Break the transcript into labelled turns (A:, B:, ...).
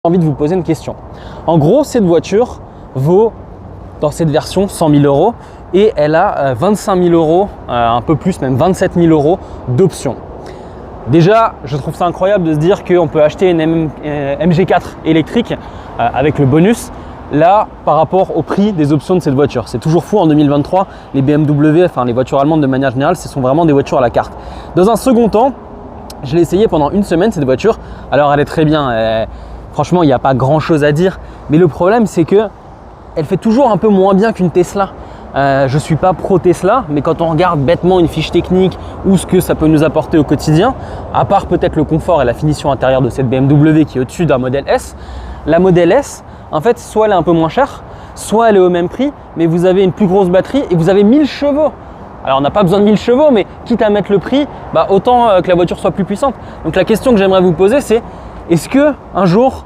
A: envie de vous poser une question. En gros, cette voiture vaut, dans cette version, 100 000 euros et elle a 25 000 euros, un peu plus, même 27 000 euros d'options. Déjà, je trouve ça incroyable de se dire qu'on peut acheter une MG4 électrique avec le bonus, là, par rapport au prix des options de cette voiture. C'est toujours fou en 2023, les BMW, enfin les voitures allemandes de manière générale, ce sont vraiment des voitures à la carte. Dans un second temps, je l'ai essayé pendant une semaine cette voiture. Alors elle est très bien. Franchement, il n'y a pas grand chose à dire, mais le problème c'est que elle fait toujours un peu moins bien qu'une Tesla. Je ne suis pas pro Tesla, mais quand on regarde bêtement une fiche technique ou ce que ça peut nous apporter au quotidien, à part peut-être le confort et la finition intérieure de cette BMW qui est au-dessus d'un modèle S, la modèle S, en fait, soit elle est un peu moins chère, soit elle est au même prix, mais vous avez une plus grosse batterie et vous avez 1000 chevaux. Alors on n'a pas besoin de 1000 chevaux, mais quitte à mettre le prix, autant que la voiture soit plus puissante. Donc la question que j'aimerais vous poser, c'est est-ce que un jour